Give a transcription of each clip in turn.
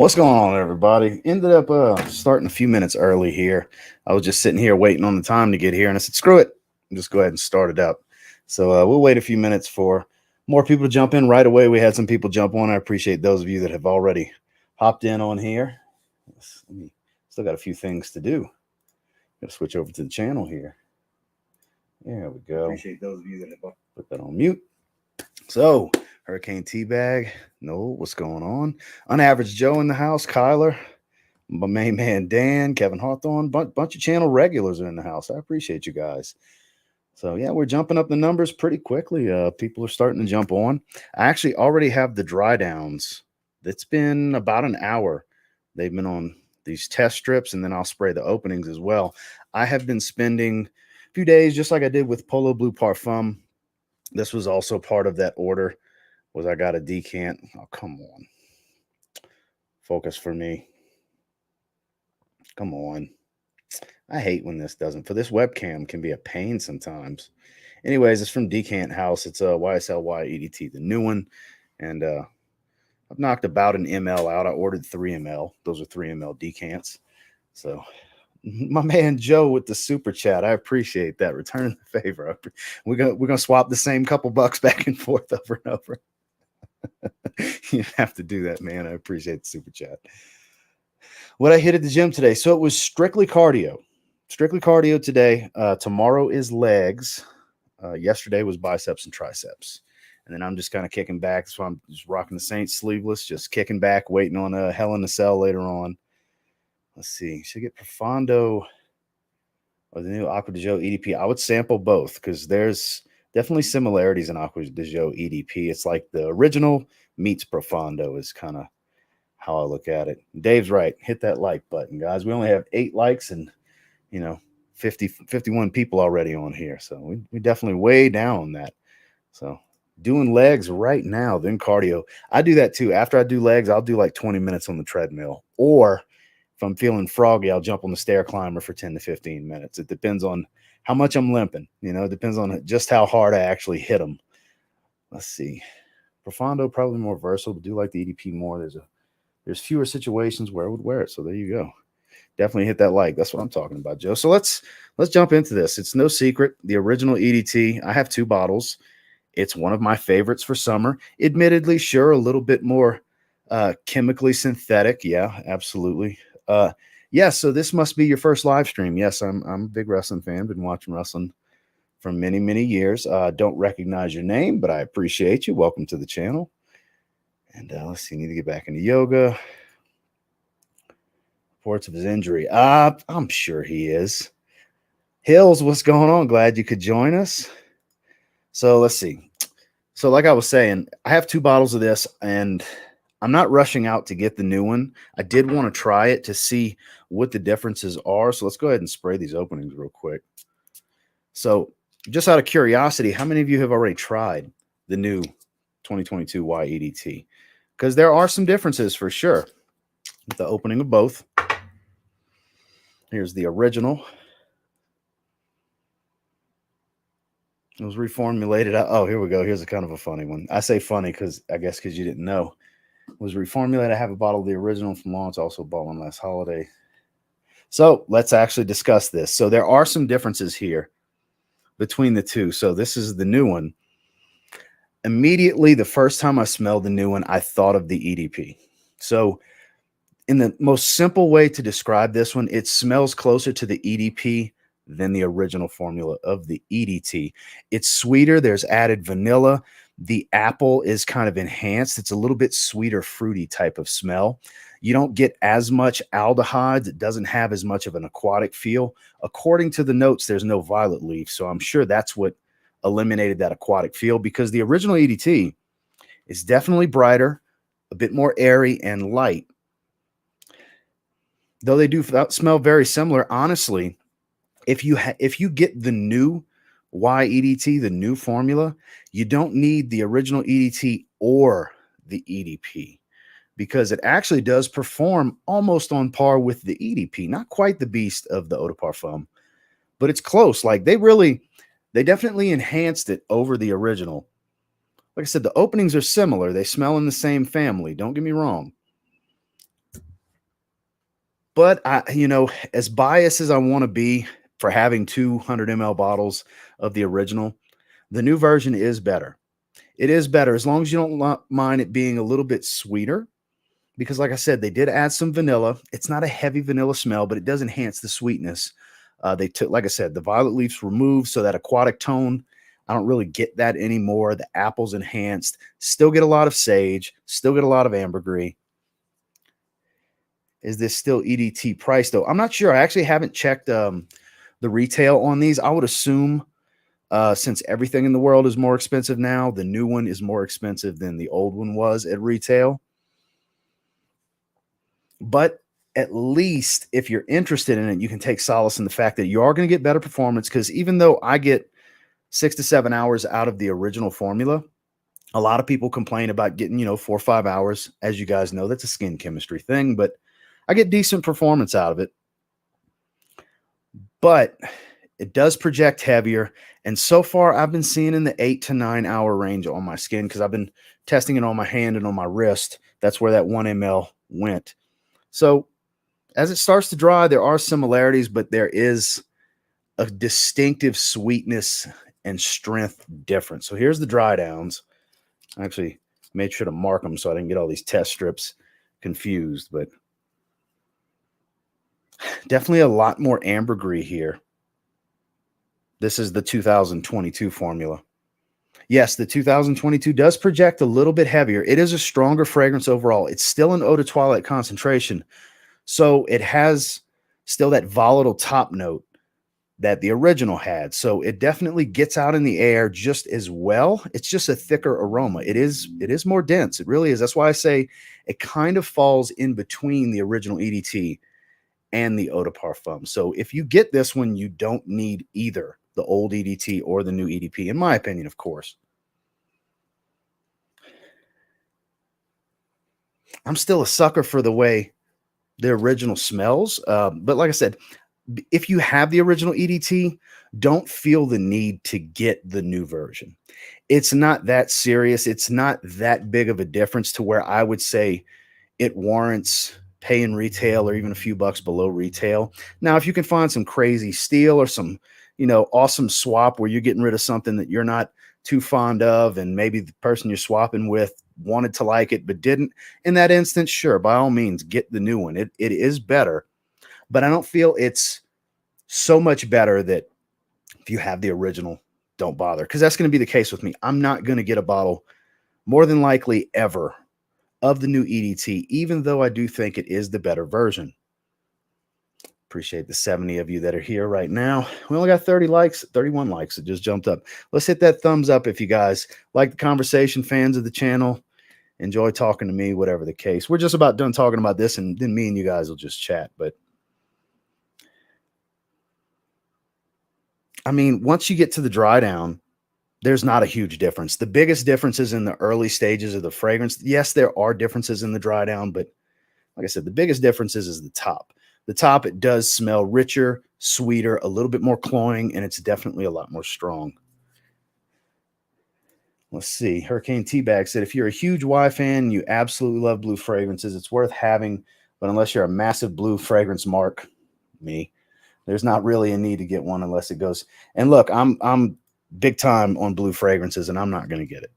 What's going on, everybody? Ended up starting a few minutes early here. I was just sitting here waiting on the time to get here, and I said, screw it. Just go ahead and start it up. So we'll wait a few minutes for more people to jump in right away. We had some people jump on. I appreciate those of you that have already hopped in on here. Still got a few things to do. Got to switch over to the channel here. There we go. Appreciate those of you that have put that on mute. So, Hurricane Teabag, no, what's going on? Unaverage Joe in the house, Kyler, my main man Dan, Kevin Hawthorne, bunch of channel regulars are in the house. I appreciate you guys. So yeah, we're jumping up the numbers pretty quickly. People are starting to jump on. I actually already have the dry downs. It's been about an hour. They've been on these test strips, and then I'll spray the openings as well. I have been spending a few days, just like I did with Polo Blue Parfum. This was also part of that order. Was I got a decant? Oh, come on. Focus for me. Come on. I hate when this doesn't. For this webcam can be a pain sometimes. Anyways, it's from Decant House. It's a YSL Y EDT, the new one. And I've knocked about an ml out. I ordered 3 ml. Those are 3 ml decants. So my man Joe with the super chat. I appreciate that. Return the favor. We're gonna swap the same couple bucks back and forth over and over. You have to do that, man. I appreciate the super chat. What I hit at the gym today. So it was strictly cardio. Strictly cardio today. Tomorrow is legs. Yesterday was biceps and triceps. And then I'm just kind of kicking back. So I'm just rocking the Saints sleeveless, just kicking back, waiting on a Hell in a Cell later on. Let's see. Should I get Profondo or the new Aqua de Joe EDP? I would sample both because there's definitely similarities in Aqua de Joe EDP. It's like the original meets Profondo is kind of how I look at it. Dave's right. Hit that like button, guys. We only have 8 likes and, 51 people already on here. So we definitely way down on that. So doing legs right now, then cardio. I do that too. After I do legs, I'll do like 20 minutes on the treadmill. Or if I'm feeling froggy, I'll jump on the stair climber for 10 to 15 minutes. It depends on how much I'm limping. It depends on just how hard I actually hit them. Let's see. Profondo, probably more versatile, but do like the EDP more. There's fewer situations where I would wear it. So there you go. Definitely hit that like. That's what I'm talking about, Joe. So let's jump into this. It's no secret. The original EDT, I have 2 bottles. It's one of my favorites for summer. Admittedly, sure, a little bit more chemically synthetic. Yeah, absolutely. So this must be your first live stream. Yes, I'm a big wrestling fan. Been watching wrestling for many, many years. Don't recognize your name, but I appreciate you. Welcome to the channel. And let's see, need to get back into yoga. Reports of his injury. I'm sure he is. Hills, what's going on? Glad you could join us. So let's see. So like I was saying, I have 2 bottles of this, and I'm not rushing out to get the new one. I did want to try it to see what the differences are. So let's go ahead and spray these openings real quick. So just out of curiosity, how many of you have already tried the new 2022 Y EDT? Because there are some differences for sure. The opening of both. Here's the original. It was reformulated. Oh, here we go. Here's a kind of a funny one. I say funny because I guess because you didn't know. It was reformulated. I have a bottle of the original from Laurent. Also bought one last holiday. So let's actually discuss this. So there are some differences here between the two. So this is the new one. Immediately, the first time I smelled the new one, I thought of the EDP. So in the most simple way to describe this one, it smells closer to the EDP than the original formula of the EDT. It's sweeter. There's added vanilla. The apple is kind of enhanced. It's a little bit sweeter, fruity type of smell. You don't get as much aldehydes. It doesn't have as much of an aquatic feel. According to the notes, there's no violet leaf. So I'm sure that's what eliminated that aquatic feel, because the original EDT is definitely brighter, a bit more airy and light. Though they do smell very similar, honestly, if you get the new Y EDT, the new formula, you don't need the original EDT or the EDP, because it actually does perform almost on par with the EDP. Not quite the beast of the Eau de Parfum, but it's close. Like they definitely enhanced it over the original. Like I said, the openings are similar. They smell in the same family. Don't get me wrong. But as biased as I want to be for having 200 ml bottles of the original, the new version is better. It is better as long as you don't mind it being a little bit sweeter. Because, like I said, they did add some vanilla. It's not a heavy vanilla smell, but it does enhance the sweetness. They took, like I said, the violet leaves removed, so that aquatic tone, I don't really get that anymore. The apple's enhanced. Still get a lot of sage. Still get a lot of ambergris. Is this still EDT price though? I'm not sure. I actually haven't checked the retail on these. I would assume since everything in the world is more expensive now, the new one is more expensive than the old one was at retail. But at least if you're interested in it, you can take solace in the fact that you are going to get better performance, because even though I get 6 to 7 hours out of the original formula, a lot of people complain about getting, 4 or 5 hours. As you guys know, that's a skin chemistry thing, but I get decent performance out of it. But it does project heavier. And so far, I've been seeing in the 8 to 9 hour range on my skin, because I've been testing it on my hand and on my wrist. That's where that 1 ml went. So as it starts to dry, there are similarities, but there is a distinctive sweetness and strength difference. So here's the dry downs. I actually made sure to mark them so I didn't get all these test strips confused, but definitely a lot more ambergris here. This is the 2022 formula. Yes, the 2022 does project a little bit heavier. It is a stronger fragrance overall. It's still an eau de toilette concentration. So it has still that volatile top note that the original had. So it definitely gets out in the air just as well. It's just a thicker aroma. It is more dense. It really is. That's why I say it kind of falls in between the original EDT and the eau de parfum. So if you get this one, you don't need either the old EDT or the new EDP, in my opinion, of course. I'm still a sucker for the way the original smells. But like I said, if you have the original EDT, don't feel the need to get the new version. It's not that serious. It's not that big of a difference to where I would say it warrants paying retail or even a few bucks below retail. Now, if you can find some crazy steal or some, awesome swap where you're getting rid of something that you're not too fond of, and maybe the person you're swapping with wanted to like it but didn't, in that instance, sure, by all means, get the new one. It is better, but I don't feel it's so much better that if you have the original, don't bother, because that's going to be the case with me. I'm not going to get a bottle, more than likely ever, of the new EDT, even though I do think it is the better version. Appreciate the 70 of you that are here right now. We only got 30 likes, 31 likes. It just jumped up. Let's hit that thumbs up if you guys like the conversation, fans of the channel, enjoy talking to me, whatever the case. We're just about done talking about this, and then me and you guys will just chat. But I mean, once you get to the dry down, there's not a huge difference. The biggest difference is in the early stages of the fragrance. Yes, there are differences in the dry down, but like I said, the biggest difference is the top. The top, it does smell richer, sweeter, a little bit more cloying, and it's definitely a lot more strong. Let's see. Hurricane Teabag said, if you're a huge Y fan, you absolutely love blue fragrances, it's worth having, but unless you're a massive blue fragrance mark, me, there's not really a need to get one unless it goes. And look, I'm big time on blue fragrances, and I'm not going to get it.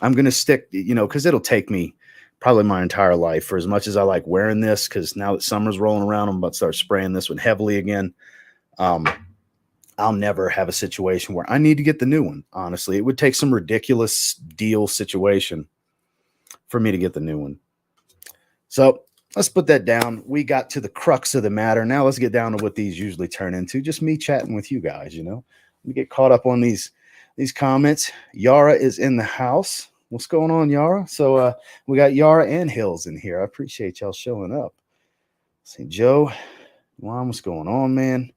I'm going to stick, because it'll take me probably my entire life, for as much as I like wearing this, because now that summer's rolling around, I'm about to start spraying this one heavily again. I'll never have a situation where I need to get the new one. Honestly, it would take some ridiculous deal situation for me to get the new one. So let's put that down. We got to the crux of the matter. Now let's get down to what these usually turn into. Just me chatting with you guys, Let me get caught up on these comments. Yara is in the house. What's going on, Yara? So we got Yara and Hills in here. I appreciate y'all showing up. See, Joe, Mom, what's going on, man?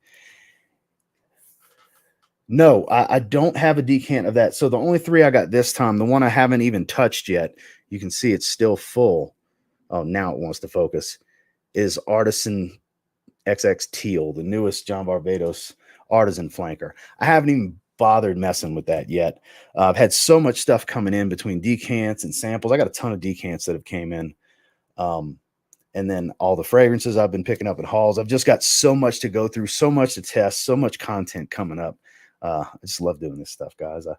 No, I don't have a decant of that. So the only 3 I got this time, the one I haven't even touched yet, you can see it's still full. Oh, now it wants to focus, is Artisan XX Teal, the newest John Barbados Artisan flanker. I haven't even bothered messing with that yet. I've had so much stuff coming in between decants and samples. I got a ton of decants that have came in. And and then all the fragrances I've been picking up at hauls. I've just got so much to go through, so much to test, so much content coming up. I just love doing this stuff, guys. I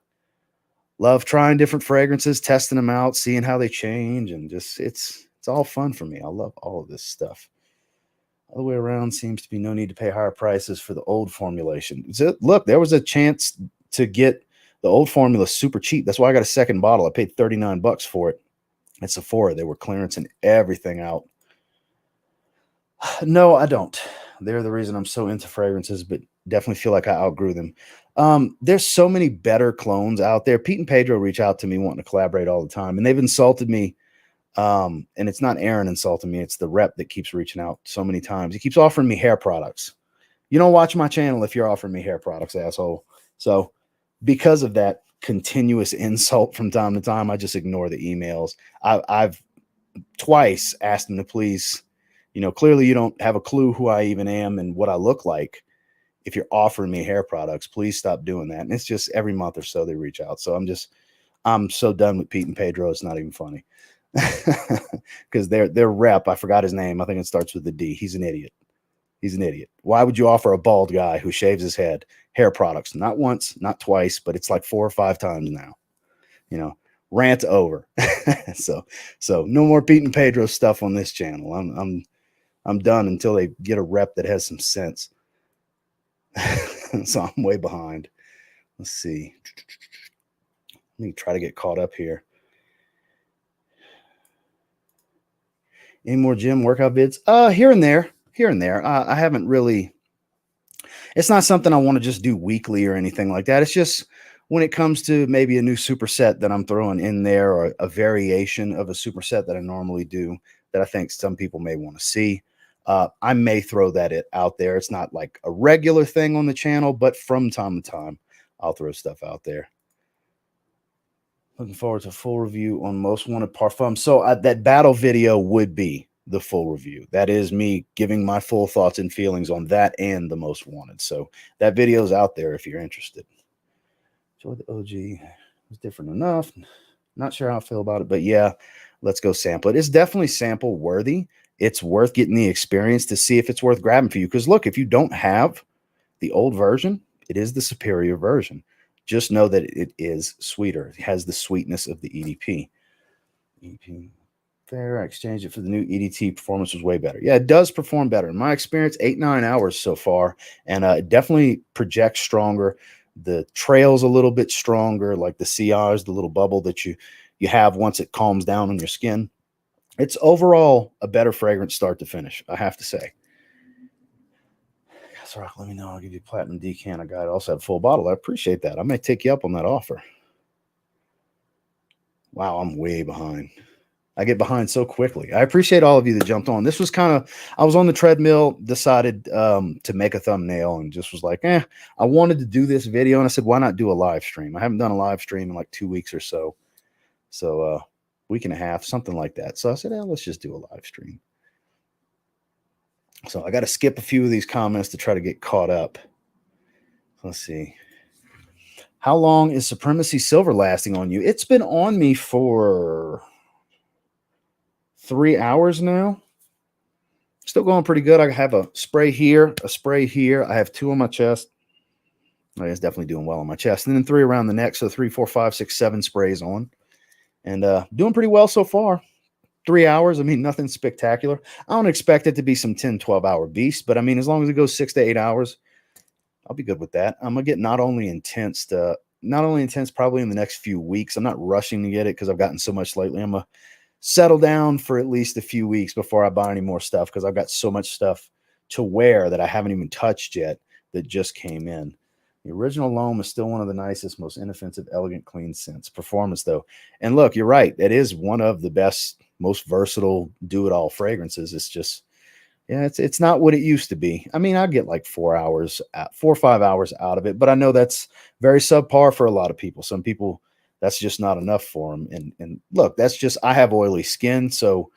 love trying different fragrances, testing them out, seeing how they change, and just it's all fun for me. I love all of this stuff. All the way around, seems to be no need to pay higher prices for the old formulation. So, look, there was a chance to get the old formula super cheap. That's why I got a second bottle. I paid $39 for it at Sephora. They were clearancing everything out. No, I don't. They're the reason I'm so into fragrances, but definitely feel like I outgrew them. There's so many better clones out there. Pete and Pedro reach out to me wanting to collaborate all the time, and they've insulted me. And it's not Aaron insulting me. It's the rep that keeps reaching out so many times. He keeps offering me hair products. You don't watch my channel if you're offering me hair products, asshole. So because of that continuous insult from time to time, I just ignore the emails. I've twice asked him to please, clearly you don't have a clue who I even am and what I look like. If you're offering me hair products, please stop doing that. And it's just every month or so they reach out. So I'm so done with Pete and Pedro. It's not even funny. Because their rep, I forgot his name. I think it starts with the D. He's an idiot. He's an idiot. Why would you offer a bald guy who shaves his head hair products? Not once, not twice, but it's like 4 or 5 times now. Rant over. so no more Pete and Pedro stuff on this channel. I'm done until they get a rep that has some sense. So I'm way behind. Let's see. Let me try to get caught up here. Any more gym workout vids? Here and there. I haven't really. It's not something I want to just do weekly or anything like that. It's just when it comes to maybe a new superset that I'm throwing in there, or a variation of a superset that I normally do that I think some people may want to see. I may throw that out there. It's not like a regular thing on the channel, but from time to time, I'll throw stuff out there. Looking forward to a full review on Most Wanted Parfum. So that battle video would be the full review. That is me giving my full thoughts and feelings on that and the Most Wanted. So that video is out there if you're interested. Enjoy the OG. It was different enough. Not sure how I feel about it, but yeah, let's go sample it. It's definitely sample worthy. It's worth getting the experience to see if it's worth grabbing for you. Because look, if you don't have the old version, it is the superior version. Just know that it is sweeter. It has the sweetness of the EDP. EDP. Fair. I exchanged it for the new EDT. Performance was way better. Yeah, it does perform better. In my experience, 8-9 hours so far. And it definitely projects stronger. The trail's a little bit stronger, like the CRs, the little bubble that you have once it calms down on your skin. It's overall a better fragrance start to finish, I have to say. Sorry, let me know. I'll give you a platinum decant. I got it. Also have a full bottle. I appreciate that. I may take you up on that offer. Wow, I'm way behind. I get behind so quickly. I appreciate all of you that jumped on. This was kind of, I was on the treadmill, decided to make a thumbnail, and just was like, I wanted to do this video. And I said, why not do a live stream? I haven't done a live stream in like 2 weeks or so. So week and a half, something like that. So I said, let's just do a live stream. So I got to skip a few of these comments to try to get caught up. Let's see. How long is Supremacy Silver lasting on you? It's been on me for 3 hours now. Still going pretty good. I have a spray here, a spray here. I have 2 on my chest. It's definitely doing well on my chest. And then 3 around the neck. So 3, 4, 5, 6, 7 sprays on. And doing pretty well so far. 3 hours. I mean, nothing spectacular. I don't expect it to be some 10, 12-hour beast. But I mean, as long as it goes 6 to 8 hours, I'll be good with that. I'm going to get not only intense probably in the next few weeks. I'm not rushing to get it because I've gotten so much lately. I'm going to settle down for at least a few weeks before I buy any more stuff, because I've got so much stuff to wear that I haven't even touched yet that just came in. The original Loam is still one of the nicest, most inoffensive, elegant, clean scents. Performance, though. And look, you're right. It is one of the best, most versatile do-it-all fragrances. It's just, yeah, it's not what it used to be. I mean, I get like 4 or 5 hours out of it, but I know that's very subpar for a lot of people. Some people, that's just not enough for them. And look, that's just, I have oily skin. So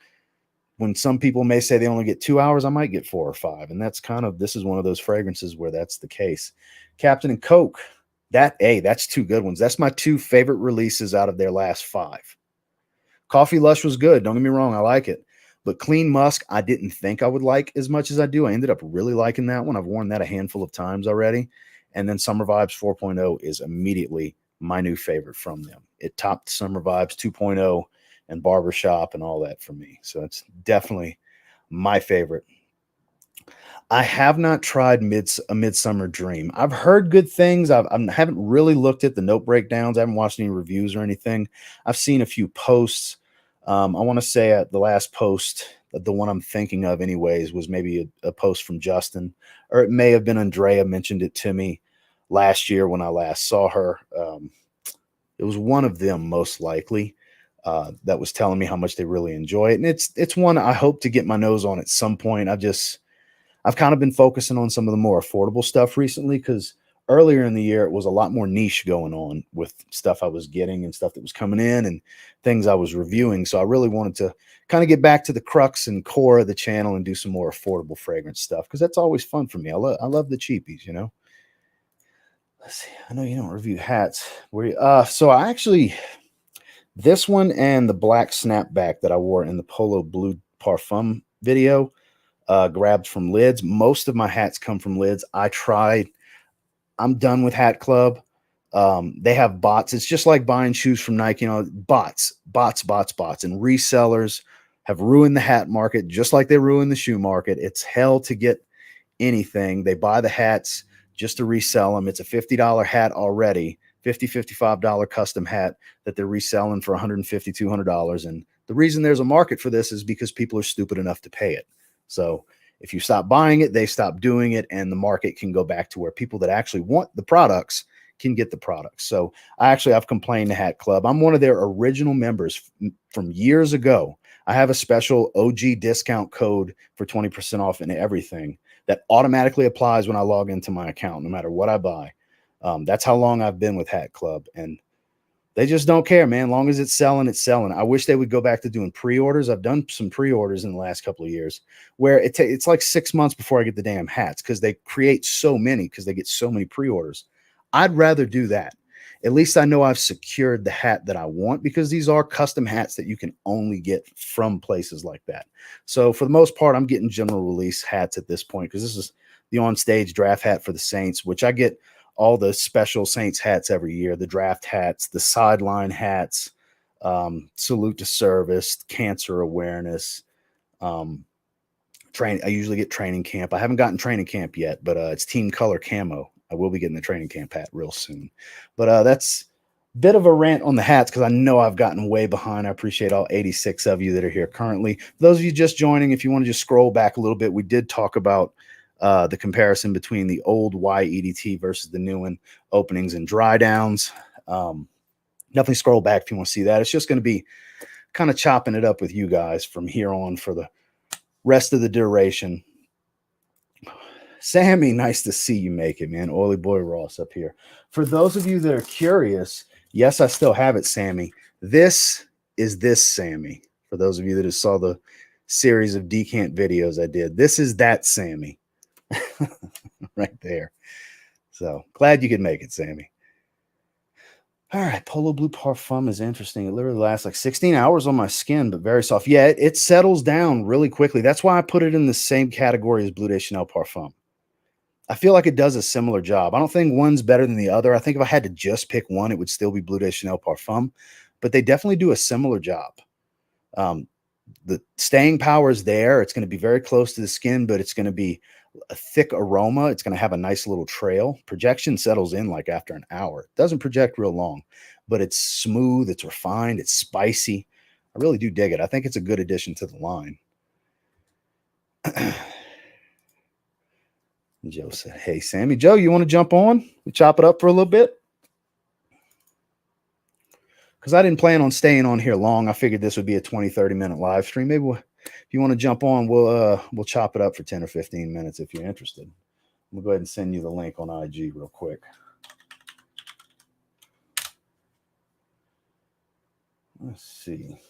when some people may say they only get 2 hours, I might get 4 or 5. And that's this is one of those fragrances where that's the case. Captain and Coke, that's 2 good ones. That's my 2 favorite releases out of their last 5. Coffee Lush was good. Don't get me wrong. I like it. But Clean Musk, I didn't think I would like as much as I do. I ended up really liking that one. I've worn that a handful of times already. And then Summer Vibes 4.0 is immediately my new favorite from them. It topped Summer Vibes 2.0 and Barbershop and all that for me. So it's definitely my favorite. I have not tried A Midsummer Dream. I've heard good things. I haven't really looked at the note breakdowns. I haven't watched any reviews or anything. I've seen a few posts. I want to say the last post, the one I'm thinking of, anyways, was maybe a post from Justin, or it may have been Andrea mentioned it to me last year when I last saw her. It was one of them, most likely, that was telling me how much they really enjoy it, and it's one I hope to get my nose on at some point. I've kind of been focusing on some of the more affordable stuff recently because earlier in the year, it was a lot more niche going on with stuff I was getting and stuff that was coming in and things I was reviewing. So I really wanted to kind of get back to the crux and core of the channel and do some more affordable fragrance stuff because that's always fun for me. I love the cheapies, you know. Let's see. I know you don't review hats. So I actually, this one and the black snapback that I wore in the Polo Blue Parfum video, grabbed from Lids. Most of my hats come from Lids. I'm done with Hat Club. They have bots. It's just like buying shoes from Nike, you know, bots. And resellers have ruined the hat market just like they ruined the shoe market. It's hell to get anything. They buy the hats just to resell them. It's a $50 hat already, $55 custom hat that they're reselling for $150, $200. And the reason there's a market for this is because people are stupid enough to pay it. So if you stop buying it, they stop doing it, and the market can go back to where people that actually want the products can get the products. So I've complained to Hat Club. I'm one of their original members from years ago. I have a special OG discount code for 20% off in everything that automatically applies when I log into my account, no matter what I buy. That's how long I've been with Hat Club, and they just don't care, man. Long as it's selling, it's selling. I wish they would go back to doing pre-orders. I've done some pre-orders in the last couple of years where it's like 6 months before I get the damn hats because they create so many because they get so many pre-orders. I'd rather do that. At least I know I've secured the hat that I want because these are custom hats that you can only get from places like that. So for the most part, I'm getting general release hats at this point because this is the on-stage draft hat for the Saints, which I get all the special Saints hats every year, the draft hats, the sideline hats, salute to service, cancer awareness, I usually get training camp. I haven't gotten training camp yet, but it's team color camo. I will be getting the training camp hat real soon. But that's a bit of a rant on the hats because I know I've gotten way behind. I appreciate all 86 of you that are here currently. For those of you just joining, if you want to just scroll back a little bit, we did talk about the comparison between the old Y EDT versus the new one, openings and dry downs. Definitely scroll back if you want to see that. It's just going to be kind of chopping it up with you guys from here on for the rest of the duration. Sammy, nice to see you make it, man. Oily Boy Ross up here. For those of you that are curious, yes, I still have it, Sammy. This is this Sammy. For those of you that saw the series of decant videos I did, this is that Sammy right there. So glad you could make it, Sammy. All right, Polo Blue Parfum is interesting. It literally lasts like 16 hours on my skin, but very soft. Yeah, it settles down really quickly. That's why I put it in the same category as Bleu de Chanel Parfum. I feel like it does a similar job. I don't think one's better than the other. I think if I had to just pick one, it would still be Bleu de Chanel Parfum, but they definitely do a similar job. The staying power is there. It's going to be very close to the skin, but it's going to be a thick aroma. It's going to have a nice little trail. Projection settles in like after an hour. It doesn't project real long, but it's smooth. It's refined. It's spicy. I really do dig it. I think it's a good addition to the line. Joe said, hey, Sammy. Joe, you want to jump on? We chop it up for a little bit? Because I didn't plan on staying on here long. I figured this would be a 20, 30-minute live stream. Maybe if you want to jump on, we'll chop it up for 10 or 15 minutes if you're interested. We'll go ahead and send you the link on IG real quick. Let's see.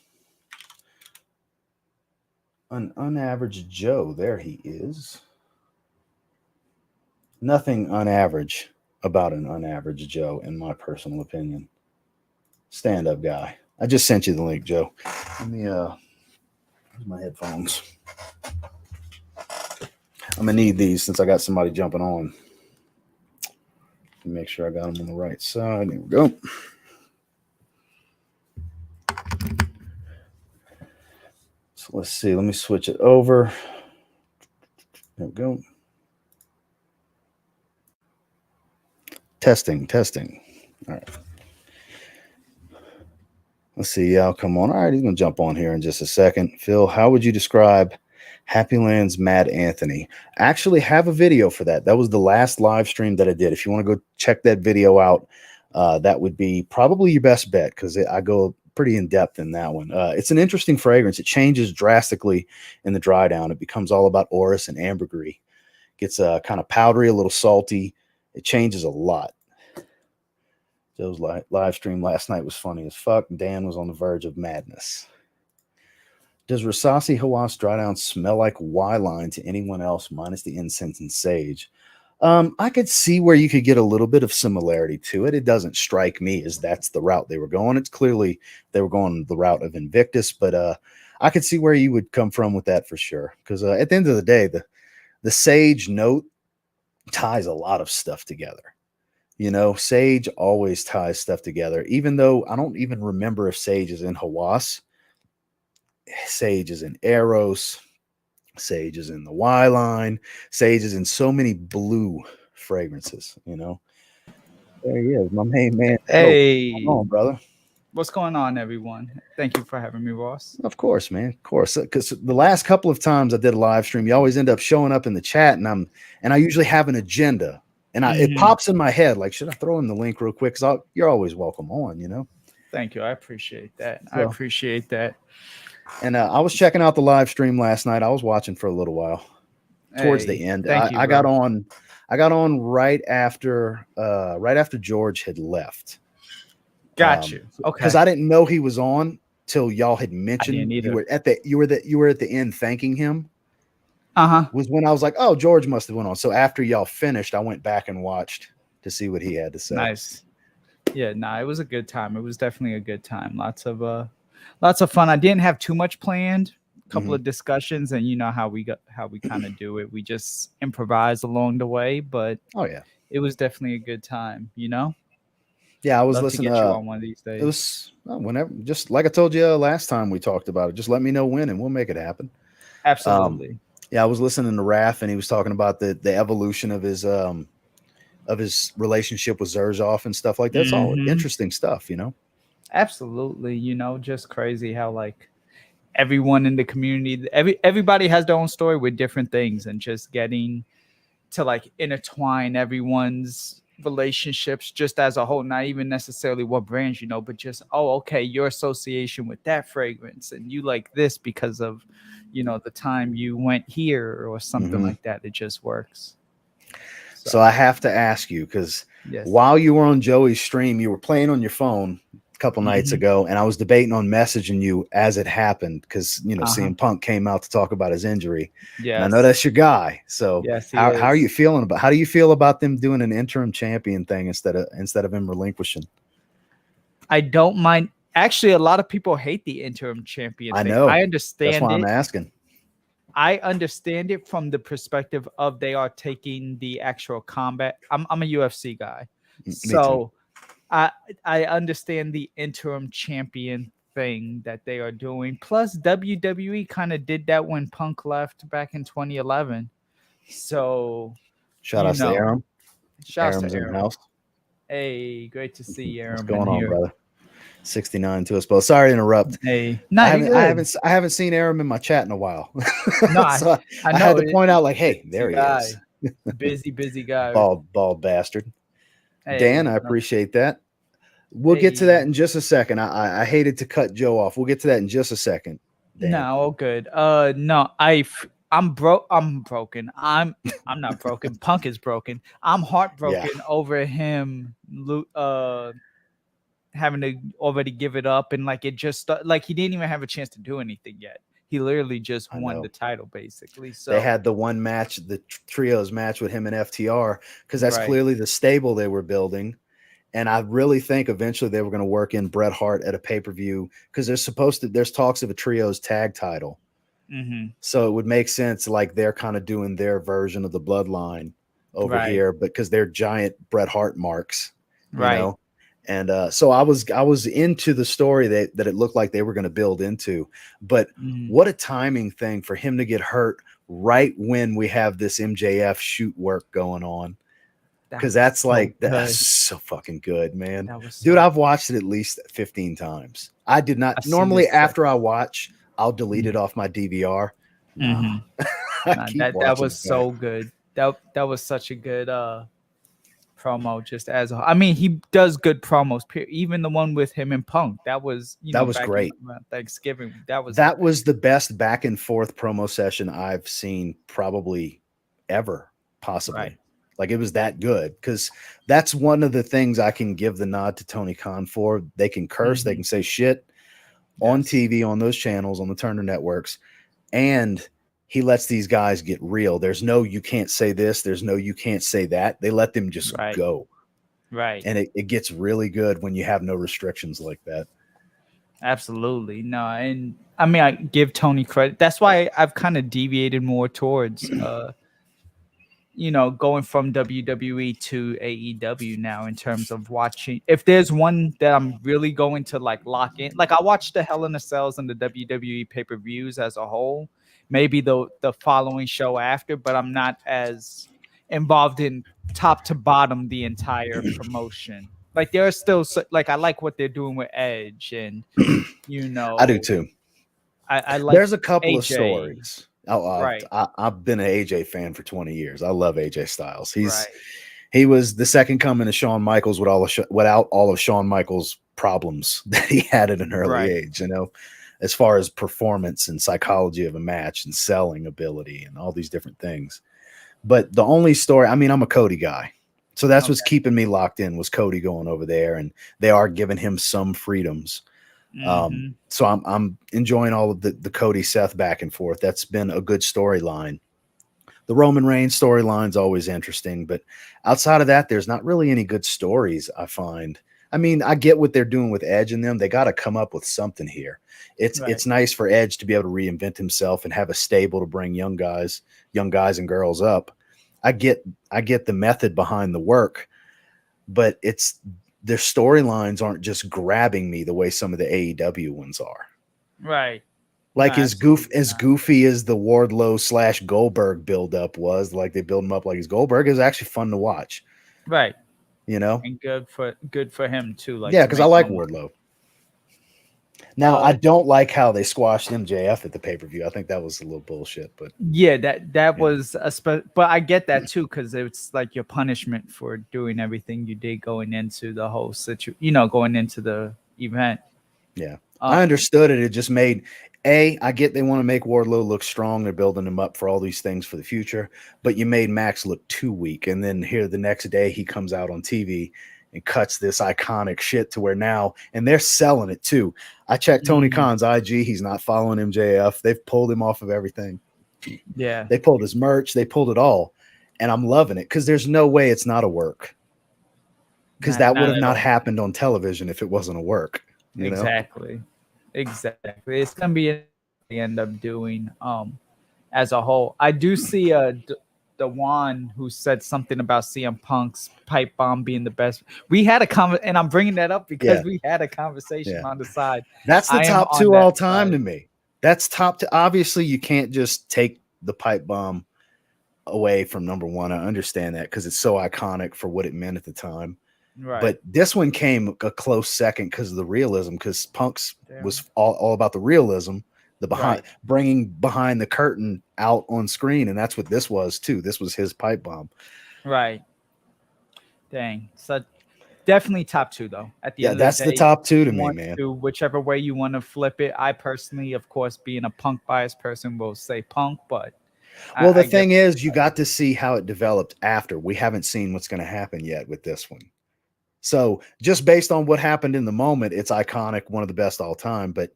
An unaverage Joe. There he is. Nothing unaverage about an unaverage Joe, in my personal opinion. Stand-up guy. I just sent you the link, Joe. Let me Where's my headphones? I'm gonna need these since I got somebody jumping on. Make sure I got them on the right side. There we go. So let's see. Let me switch it over. There we go. Testing. All right. Let's see. I'll come on. All right. He's going to jump on here in just a second. Phil, how would you describe Happy Land's Mad Anthony? I actually have a video for that. That was the last live stream that I did. If you want to go check that video out, that would be probably your best bet because I go pretty in depth in that one. It's an interesting fragrance. It changes drastically in the dry down. It becomes all about orris and ambergris. Gets kind of powdery, a little salty. It changes a lot. Joe's live stream last night was funny as fuck. Dan was on the verge of madness. Does Rasasi Hawass dry down smell like Y-line to anyone else minus the incense and sage? I could see where you could get a little bit of similarity to it. It doesn't strike me as that's the route they were going. It's clearly they were going the route of Invictus, but I could see where you would come from with that for sure. Because at the end of the day, the sage note ties a lot of stuff together. You know, sage always ties stuff together, even though I don't even remember if sage is in Hawass. Sage is in Eros. Sage is in the Y line. Sage is in so many blue fragrances, you know. There he is, my main man. Hey, come on, brother. What's going on, everyone? Thank you for having me, Ross. Of course, man. Of course. Because the last couple of times I did a live stream, you always end up showing up in the chat, and I usually have an agenda. And it pops in my head, like, should I throw in the link real quick? Because you're always welcome on, you know? Thank you. I appreciate that. So, I appreciate that. And I was checking out the live stream last night. I was watching for a little while. Towards the end. I got on right after George had left. Got you. Okay. Because I didn't know he was on till y'all had mentioned you were at the end thanking him. Was when I was like, oh, George must have went on. So after y'all finished, I went back and watched to see what he had to say. Nice. Yeah, it was a good time. It was definitely a good time. Lots of fun. I didn't have too much planned. A couple of discussions, and you know how we kind of do it. We just improvise along the way, but it was definitely a good time, you know? Yeah, I was listening to get you on one of these days. It was whenever, just like I told you last time we talked about it. Just let me know when, and we'll make it happen. Absolutely. Yeah, I was listening to Raph, and he was talking about the evolution of his relationship with Zerzov and stuff like that. It's all interesting stuff, you know. Absolutely, you know, just crazy how like everyone in the community, everybody has their own story with different things, and just getting to like intertwine everyone's relationships just as a whole, not even necessarily what brands, you know, but just, oh, okay, your association with that fragrance, and you like this because of, you know, the time you went here or something like that. It just works. So I have to ask you, because while you were on Joey's stream, you were playing on your phone a couple nights ago, and I was debating on messaging you as it happened, because, you know, CM Punk came out to talk about his injury. Yeah, I know that's your guy. So how are you feeling how do you feel about them doing an interim champion thing instead of him relinquishing? I don't mind. Actually, a lot of people hate the interim champion thing. Know. I understand. That's why I'm asking. I understand it from the perspective of they are taking the actual combat. I'm a UFC guy, so I understand the interim champion thing that they are doing. Plus, WWE kind of did that when Punk left back in 2011. So, shout out to Aram. Shout out to Aram. In the house. Hey, great to see you, Aram. What's going on, brother? 69 to us both. Sorry to interrupt. Hey, I haven't seen Aram in my chat in a while. No, so I had to point out, like, hey, there he is. busy guy. Bald bastard. Hey, Dan, I appreciate that. We'll get to that in just a second. I hated to cut Joe off. We'll get to that in just a second. Dan. No, all good. No, I'm broken. I'm not broken. Punk is broken. I'm heartbroken over him having to already give it up, and like it just like he didn't even have a chance to do anything yet. He literally just won the title, basically. So they had the one match, the trios match with him and FTR, because that's clearly the stable they were building. And I really think eventually they were going to work in Bret Hart at a pay-per-view, because there's talks of a trios tag title. Mm-hmm. So it would make sense, like they're kind of doing their version of the bloodline over Right. here, because they're giant Bret Hart marks, you Right. know. And so I was into the story that it looked like they were going to build into, but Mm-hmm. what a timing thing for him to get hurt right when we have this MJF shoot work going on, That because was that's so like that's good. so fucking good, man. That was Dude, so. I've watched it at least 15 times. I did not I've seen normally, this. after I watch, I'll delete it off my DVR. Nah, Mm-hmm. I Nah, keep that watching was it back. so good. That was such a good promo. Just as I mean, he does good promos. Even the one with him and Punk. That was That was back in great. around Thanksgiving. That was That was the best back and forth promo session I've seen probably ever, right. possibly. Like, it was that good, because that's one of the things I can give the nod to Tony Khan for. They can curse, they Mm-hmm. can say shit on Yes. TV, on those channels, on the Turner networks, and he lets these guys get real. There's no you can't say this, there's no you can't say that. They let them just Right. go. Right. And it gets really good when you have no restrictions like that. Absolutely. No, and I mean I give Tony credit. That's why I've kind of deviated more towards going from WWE to AEW now in terms of watching. If there's one that I'm really going to like lock in, like I watch the Hell in a Cells and the WWE pay-per-views as a whole, maybe the following show after, but I'm not as involved in top to bottom the entire promotion. Like there are still like I like what they're doing with Edge and you I do know too. I like There's a couple of AJ. stories. Right, I've been an AJ fan for 20 years. I love AJ Styles. right, He was the second coming of Shawn Michaels without all of Shawn Michaels' problems that he had at an early right. age. As far as performance and psychology of a match and selling ability and all these different things. But the only story, I mean, I'm a Cody guy. So that's what's Okay. keeping me locked in, was Cody going over there, and they are giving him some freedoms. Mm-hmm. So I'm enjoying all of the Cody Seth back and forth. That's been a good storyline. The Roman Reigns storyline's always interesting, but outside of that, there's not really any good stories, I find. I mean, I get what they're doing with Edge and them. They got to come up with something here. Right. It's nice for Edge to be able to reinvent himself and have a stable to bring young guys and girls up. I get I get the method behind the work, but it's their storylines aren't just grabbing me the way some of the AEW ones are. Right. No, Like, absolutely as not. goofy as the Wardlow slash Goldberg buildup was, like they build him up like he's Goldberg, is actually fun to watch. Right. You know? And good for him too, like Yeah, to because I make like more money. Wardlow. Now, I Uh don't like how they squashed MJF at the pay per view. I think that was a little bullshit, but yeah, that yeah, was but I get that too, because it's like your punishment for doing everything you did going into the whole going into the event. yeah. Uh I understood it. It just made I get they want to make Wardlow look strong. They're building him up for all these things for the future, but you made Max look too weak. And then here the next day he comes out on TV and cuts this iconic shit to where now, and they're selling it too. I checked Tony mhm. Khan's IG. He's not following MJF. They've pulled him off of everything. Yeah. They pulled his merch. They pulled it all. And I'm loving it, because there's no way it's not a work, because that would Not have at not all. happened on television if it wasn't a work, you know? Exactly. Exactly. It's gonna be they end up doing as a whole. I do see the one who said something about CM Punk's pipe bomb being the best. We had and I'm bringing that up because Yeah. we had a conversation Yeah. on the side. That's the I am top on two that all time side. to me. That's top two. Obviously, you can't just take the pipe bomb away from number one. I understand that, because it's so iconic for what it meant at the time. Right. But this one came a close second because of the realism, because Punk's Damn. was all about the realism, the behind Right. bringing behind the curtain out on screen. And that's what this was too. This was his pipe bomb. Right. Dang. So definitely top two though. At the Yeah, end of the that's the day, top two to me, one, man. two, whichever way you want to flip it. I personally, of course, being a Punk biased person, will say Punk, but Well, the I get thing is, you got to see how it developed after. We haven't seen what's going to happen yet with this one. So just based on what happened in the moment, it's iconic, one of the best all time. But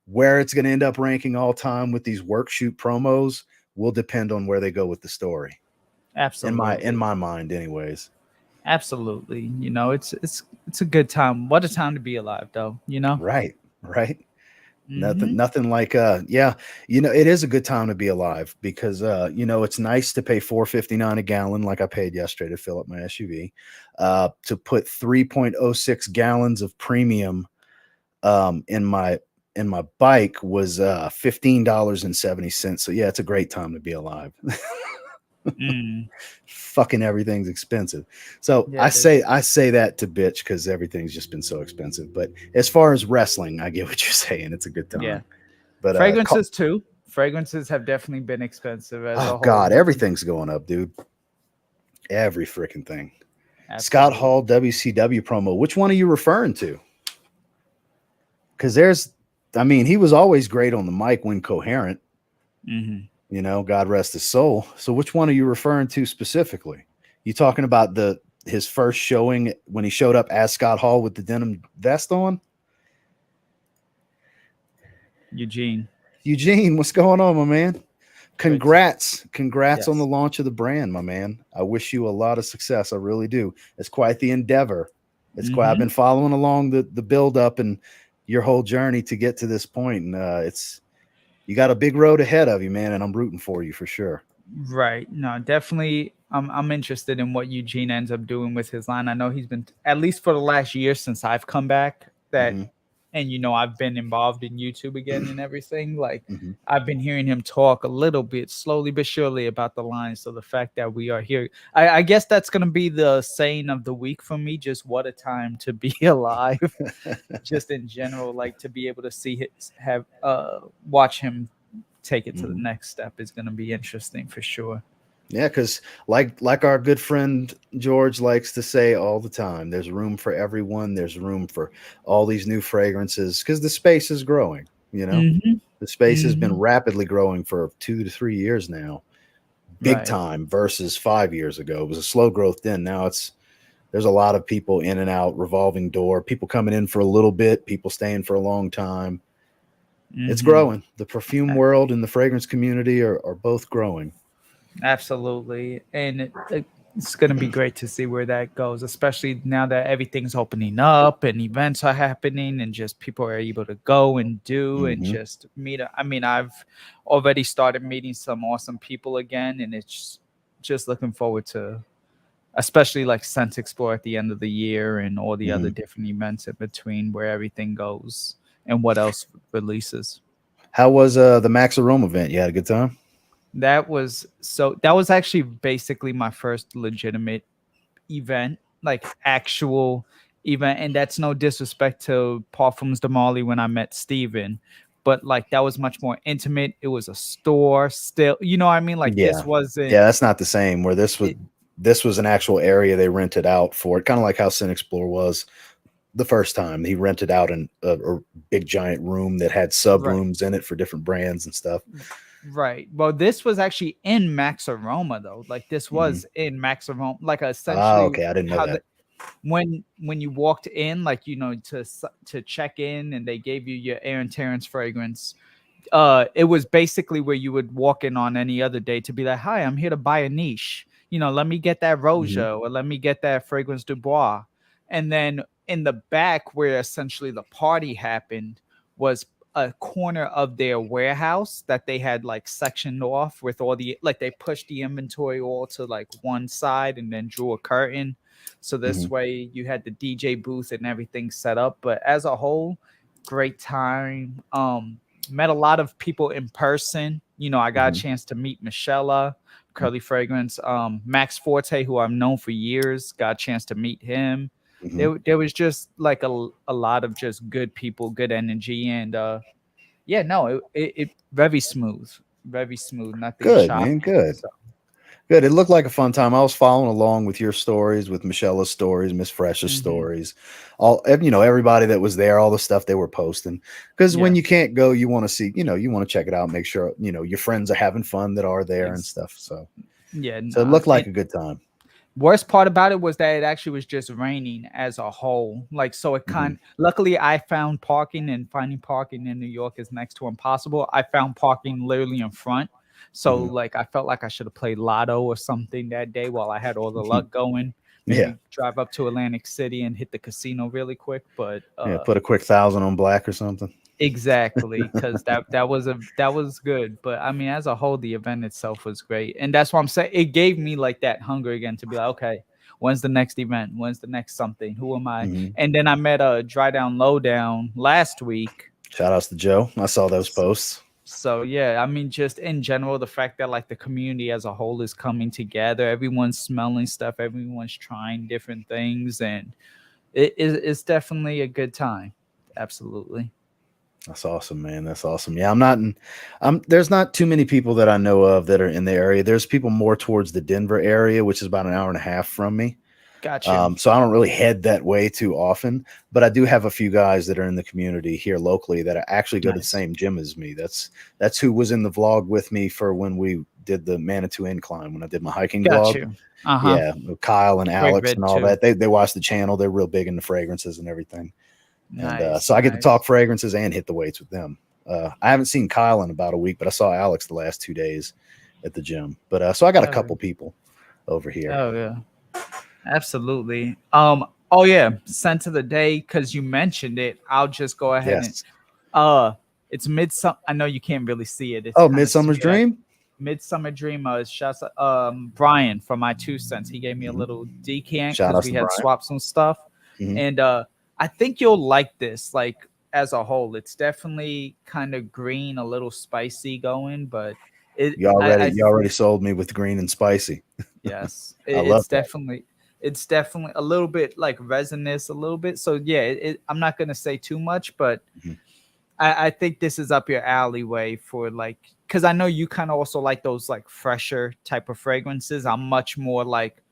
where it's going to end up ranking all time with these work shoot promos will depend on where they go with the story. In absolutely. my mind, anyways. Absolutely. It's a good time. What a time to be alive though, you know? Right, right. Mm-hmm. Nothing like yeah, it is a good time to be alive because it's nice to pay 4.59 a gallon like I paid yesterday to fill up my SUV. To put 3.06 gallons of premium in my bike was $15.70. So yeah, it's a great time to be alive. Mm. Fucking everything's expensive. So Yeah, I it is. say I say that to bitch because everything's just been so expensive. But as far as wrestling, I get what you're saying. It's a good Yeah. time. But Fragrances too. Fragrances have definitely been expensive as oh a whole. god, everything's going up, dude. Every freaking thing. Scott Absolutely. Hall WCW promo. Which one are you referring to? Because I mean, he was always great on the mic when coherent. Mm-hmm. God rest his soul. So which one are you referring to specifically? You talking about his first showing when he showed up as Scott Hall with the denim vest on? Eugene. Eugene, what's going on, my man? Great to Congrats on the yes. launch of the brand, my man. I wish you a lot of success. I really do. It's quite the endeavor. I've Mm-hmm. been following along the build up and your whole journey to get to this point, and you got a big road ahead of you, man. And I'm rooting for you for sure. Right. No, definitely. I'm interested in what Eugene ends up doing with his line. I know he's been at least for the last year since I've come back that, Hmm. and I've been involved in YouTube again and everything. Like Hmm. I've been hearing him talk a little bit slowly but surely about the line. So the fact that we are here, I guess that's gonna be the saying of the week for me. Just what a time to be alive. Just in general, like to be able to see have watch him take it to the Hmm. next step is going to be interesting for sure. Yeah, because like our good friend George likes to say all the time, there's room for everyone. There's room for all these new fragrances because the space is growing. Mm-hmm. The space has been Mm-hmm. rapidly growing for 2 to 3 years now, big Right. time versus 5 years ago. It was a slow growth then. Now there's a lot of people in and out, revolving door, people coming in for a little bit, people staying for a long time. It's Mm-hmm. growing. The perfume world and the fragrance community are both growing. Absolutely. And it's going to be great to see where that goes, especially now that everything's opening up and events are happening and just people are able to go and do and Hmm. just meet. I mean, I've already started meeting some awesome people again, and it's just looking forward to, especially like Scent Explore at the end of the year and all the other Hmm. different events in between where everything goes and what else releases. How was the Max Aroma event? You had a good time? That was actually basically my first legitimate event, like actual event. And that's no disrespect to Parfums de Marley when I met Steven, but like that was much more intimate. It was a store still, you know what I mean? Like this Yeah. wasn't Yeah, that's not the same. Where it, this was an actual area they rented out for it, kind of like how Sin Explore was the first time. He rented out a big giant room that had sub right. rooms in it for different brands and stuff. Right. Well, this was actually in Max Aroma though. Like this Hmm. was in Max Aroma, like Ah, essentially okay, I didn't know how that. when you walked in, like to check in, and they gave you your Aaron Terrence fragrance. It was basically where you would walk in on any other day to be like, "Hi, I'm here to buy a niche. Let me get that Hmm. Roja or let me get that fragrance du Bois." And then in the back, where essentially the party happened, was a corner of their warehouse that they had like sectioned off with all the like they pushed the inventory all to like one side and then drew a curtain. So Hmm. this way you had the DJ booth and everything set up. But as a whole, great time. Met a lot of people in person. I got a Hmm. chance to meet Michelle, Curly Fragrance, Max Forte, who I've known for years. Got a chance to meet him. Hmm. There was just like a lot of just good people, good energy, and yeah, no, it very smooth, nothing Good, man. shocking. Good. So Good. It looked like a fun time. I was following along with your stories, with Michelle's stories, Miss Fresh's mhm. stories, everybody that was there, all the stuff they were posting. Because when you Yes, can't go, you want to see, you want to check it out, make sure your friends are having fun that are there and ex- stuff. yeah, So it nah. looked like a good time. Worst part about it was that it actually was just raining as a whole. Like, so Hmm. luckily I found parking, and finding parking in New York is next to impossible. I found parking literally in front. So Hmm. like I felt like I should have played lotto or something that day while I had all the luck going. Yeah. Maybe drive up to Atlantic City and hit the casino really quick. But Yeah. Put a quick 1,000 on black or something. Exactly, because that was good. But I mean, as a whole, the event itself was great, and that's why I'm saying it gave me like that hunger again to be like, okay, when's the next event? When's the next something? Who am I? Mhm. And then I met a Dry Down Lowdown last week. Shout outs to Joe. I saw those So, posts. so yeah, I mean, just in general, the fact that like the community as a whole is coming together, everyone's smelling stuff, everyone's trying different things, and it's definitely a good time. Absolutely. That's awesome, man. That's awesome. Yeah, I'm not in. There's not too many people that I know of that are in the area. There's people more towards the Denver area, which is about an hour and a half from me. Got you. So I don't really head that way too often, but I do have a few guys that are in the community here locally that actually go to the Nice. same gym as me. That's who was in the vlog with me for when we did the Manitou Incline when I did my hiking Got vlog. you. Uh-huh. Yeah, with Kyle and Great Alex and vid all too. that. They watch the channel. They're real big into fragrances and everything. And Nice. so I get to Nice. talk fragrances and hit the weights with them. I haven't seen Kyle in about a week, but I saw Alex the last 2 days at the gym. But so I got a Oh, couple people over here. oh yeah. Absolutely. Oh yeah, scent of the day, because you mentioned it. I'll just go ahead and Yes. it's midsummer. I know you can't really see it. It's Oh, kind of Midsummer's skewed. Dream. Midsummer Dream. Shouts Brian from my 2 cents. He gave me a Mhm. little decant Shout because out we to had Brian. swapped some stuff. Mhm. And I think you'll like this, like as a whole. It's definitely kind of green, a little spicy going, but it I You already sold me with green and spicy. yes, I love that. it's definitely a little bit like resinous, a little bit. So yeah, I'm not gonna say too much, but Mhm. I think this is up your alleyway for like, because I know you kind of also like those like fresher type of fragrances. I'm much more like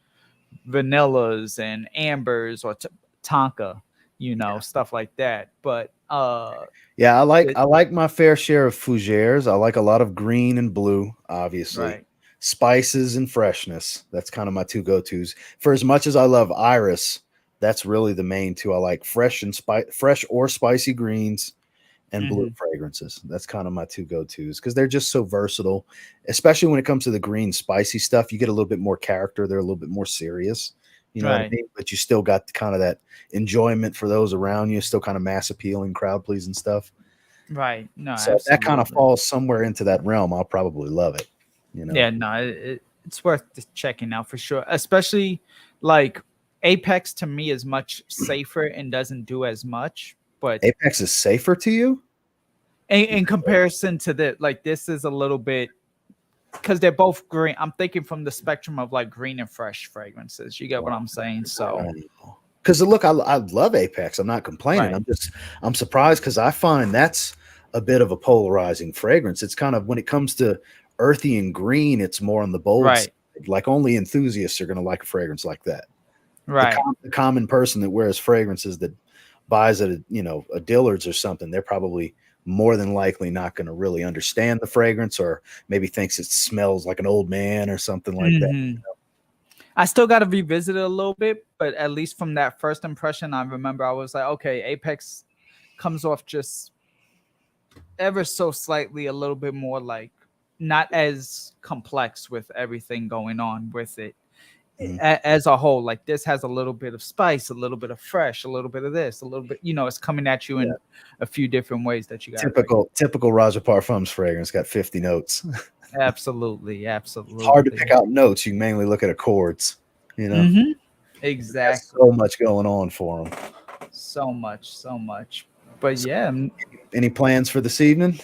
vanillas and ambers or tonka, stuff like that. But Yeah, it, I like my fair share of fougères. I like a lot of green and blue, obviously. right, Spices and freshness. That's kind of my two go-tos. For as much as I love iris, that's really the main two. I like fresh or spicy greens and blue hmm fragrances. That's kind of my two go-tos because they're just so versatile, especially when it comes to the green spicy stuff. You get a little bit more character. They're a little bit more serious. You know what I right, mean? But you still got kind of that enjoyment for those around you, still kind of mass appealing, crowd pleasing stuff. right. No, So if that kind of absolutely. falls somewhere into that realm, I'll probably love it. You know, Yeah, no, it's worth checking out for sure. Especially like Apex to me is much safer and doesn't do as much. But Apex is safer to you. in comparison to like this is a little bit, because they're both green. I'm thinking from the spectrum of like green and fresh fragrances. You get what I'm saying? So Because look, I love Apex. I'm not complaining. right, I'm surprised because I find that's a bit of a polarizing fragrance. It's kind of when it comes to earthy and green, it's more on the bold side. right, Like only enthusiasts are going to like a fragrance like that. right. The common person that wears fragrances that buys at a Dillard's or something, they're probably more than likely not going to really understand the fragrance or maybe thinks it smells like an old man or something like that. hmm I still got to revisit it a little bit, but at least from that first impression, I remember I was like, okay, Apex comes off just ever so slightly a little bit more like not as complex with everything going on with it Mhm. as a whole. Like this has a little bit of spice, a little bit of fresh, a little bit of this, a little bit, it's coming at you Yeah. in a few different ways that you got to recognize. Typical Roger Parfums fragrance got 50 notes. Absolutely, Hard to pick absolutely. out notes. You mainly look at accords. You know, hmm it has so Exactly. much going on for them. So much, so much. But So, yeah, any plans for this evening?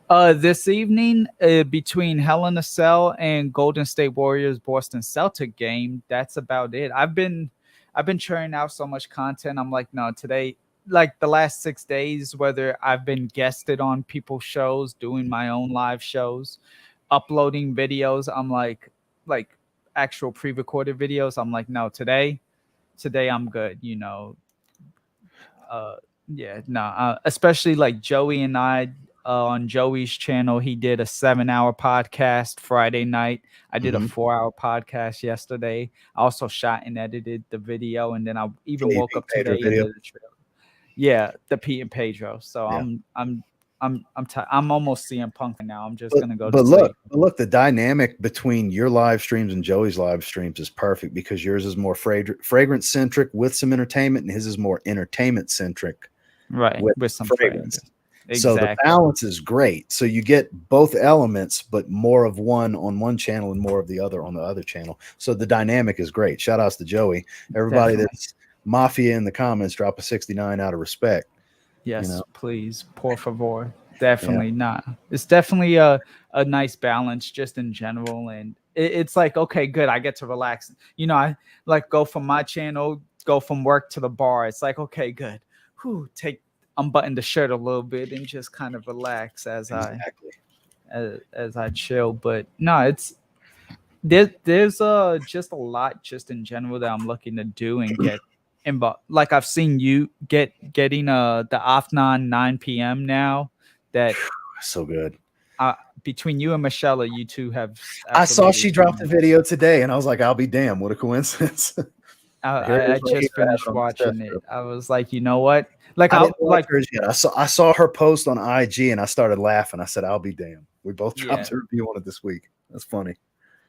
this evening, between Hell in a Cell and Golden State Warriors Boston Celtic game, that's about it. I've been churning out so much content. I'm like, no, today, like the last 6 days, whether I've been guested on people's shows, doing my own live shows, uploading videos, I'm like actual pre-recorded videos. I'm like, no, today I'm good. Uh yeah, no, especially like Joey and I, on Joey's channel, he did a 7-hour podcast Friday night. I did a Mm-hmm. 4-hour podcast yesterday. I also shot and edited the video, and then I even woke Pete up Pedro today and video. did a trailer. Yeah, the Pete and Pedro. So Yeah. I'm almost CM Punk now. I'm just gonna go to Look, sleep. the dynamic between your live streams and Joey's live streams is perfect because yours is more fragrance centric with some entertainment, and his is more entertainment centric Right, with with some fragrance. fragrance. So the Exactly. balance is great. So you get both elements, but more of one on one channel and more of the other on the other channel. So the dynamic is great. Shout outs to Joey. Everybody Definitely. that's mafia in the comments, drop a 69 out of respect. You Yes, know, please, por favor. yeah. Definitely not. It's definitely a nice balance just in general, and it's like okay, good. I get to relax. I like go from my channel, go from work to the bar. It's like okay, good. Whew, unbutton the shirt a little bit and just kind of relax Exactly. as I chill. But no, there's just a lot just in general that I'm looking to do and get involved. Like I've seen you getting the Afnan 9 p.m. now that So good. uh, between you and Michelle, you two have I saw absolutely she dropped the seen. video today and I was like, I'll be damned. What a coincidence. Here it I is right here. just I have it finished on this test watching it. strip. I was like, you know what? Like I I'll didn't watch like hers yet. I saw her post on IG and I started laughing. I said, I'll be damned. We both yeah. dropped a review on it this week. That's funny.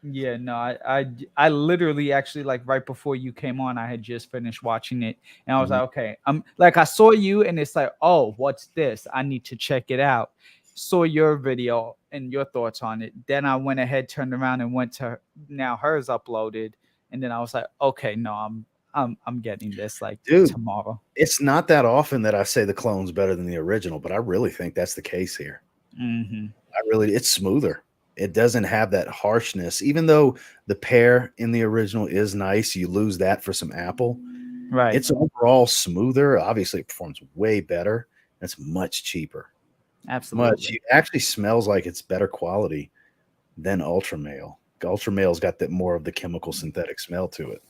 Yeah, no, I literally actually like right before you came on, I had just finished watching it, and I was Mhm. like, okay, I'm like I saw you, and it's like, oh, what's this? I need to check it out. Saw your video and your thoughts on it. Then I went ahead, turned around, and went to now hers uploaded, and then I was like, okay, no, I'm getting this like Dude, tomorrow. it's not that often that I say the clone's better than the original, but I really think that's the case here. Hmm. It's smoother. It doesn't have that harshness. Even though the pear in the original is nice, you lose that for some apple. Right, It's overall smoother. Obviously, it performs way better. It's much cheaper. Much. absolutely. It actually smells like it's better quality than Ultra Male. Ultra Male's got that more of the chemical synthetic smell to it.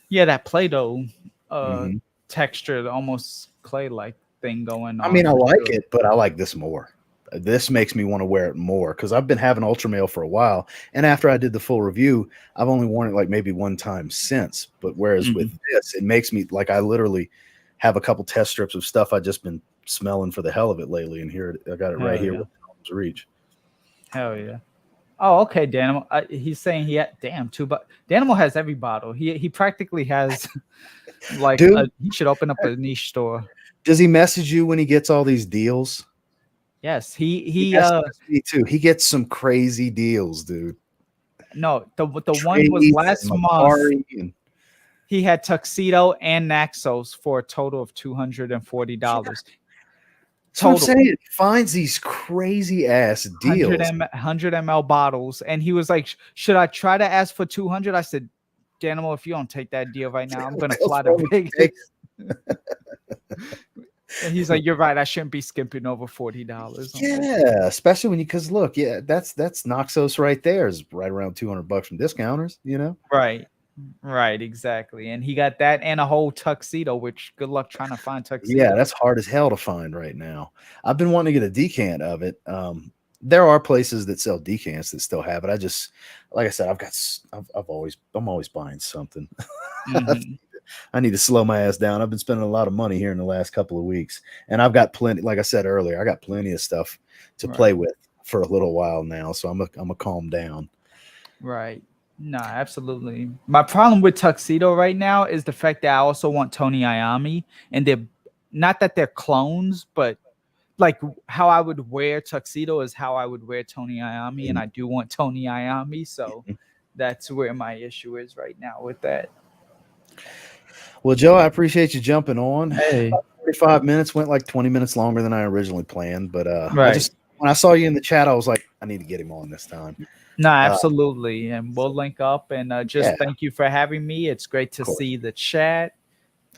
Yeah, that Play-Doh uh Hmm. texture, almost clay-like thing going I on mean, I for like sure. it, but I like this more. This makes me want to wear it more because I've been having Ultra Male for a while. And after I did the full review, I've only worn it like maybe one time since. But whereas with Mhm. this, it makes me like I literally have a couple test strips of stuff I just been smelling for the hell of it lately. And here I got it right Hell here yeah. with arm's reach. Hell yeah. Oh, okay, Danimal. He's saying he had damn two, but Danimal has every bottle. He practically has like Dude, he should open up a niche store. does he message you when he gets all these deals? Yes, He he messages me too. He gets some crazy deals, dude. no, the one was Trades and last month. Macari and He had tuxedo and Naxos for a total of yeah. $240 That's what I'm total. saying. He finds these crazy ass 100 deals. 100 ml bottles, and he was like, "Should I try to ask for 200?" I said, "Danimal, if you don't take that deal right now, I'm gonna What's fly to wrong with you, Vegas." Jake? And he's like, "You're right. I shouldn't be skimping over $40." I'm like, Yeah, especially when you because look, yeah, that's Noxos right there is right around $200 from discounters. You know. right, right, exactly. And he got that and a whole tuxedo. Which good luck trying to find Yeah, tuxedos. that's hard as hell to find right now. I've been wanting to get a decant of it. There are places that sell decants that still have it. I just, like I said, I'm always buying something. Hmm. I need to slow my ass down. I've been spending a lot of money here in the last couple of weeks, and I've got plenty. Like I said earlier, I got plenty of stuff to play Right, with for a little while now. So I'm a calm down. right. No, absolutely. My problem with tuxedo right now is the fact that I also want Tony Iommi, and they're not that they're clones, but like how I would wear tuxedo is how I would wear Tony Iommi, and I do want Tony Iommi, so Mhm. that's where my issue is right now with that. Well, Joe, I appreciate you jumping on. Hey, About 45 minutes went like 20 minutes longer than I originally planned, but I right. just when I saw you in the chat, I was like, I need to get him on this time. No, Uh, absolutely. And so we'll link up and yeah, just thank you for having me. It's great of to course. see the chat.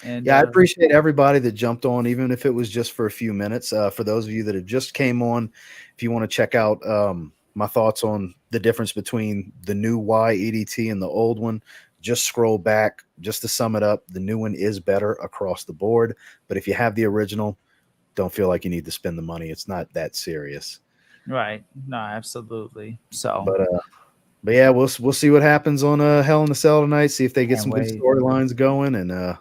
And Yeah, I appreciate everybody that jumped on, even if it was just for a few minutes. For those of you that have just came on, if you want to check out my thoughts on the difference between the new Y EDT and the old one, just scroll back. Just to sum it up, the new one is better across the board. But if you have the original, don't feel like you need to spend the money. It's not that serious. right. No, absolutely. So But but yeah, we'll see what happens on Hell in the Cell tonight. See if they get can't some good wait. storylines going, and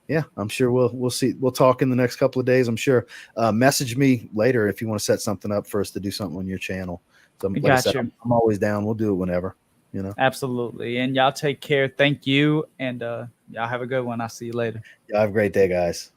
yeah, I'm sure we'll see. We'll talk in the next couple of days. I'm sure. Message me later if you want to set something up for us to do something on your channel. So, I like I got said, you. I'm always down. We'll do it whenever. You know. Absolutely. And y'all take care. Thank you. And y'all have a good one. I'll see you later. Yeah, have a great day, guys.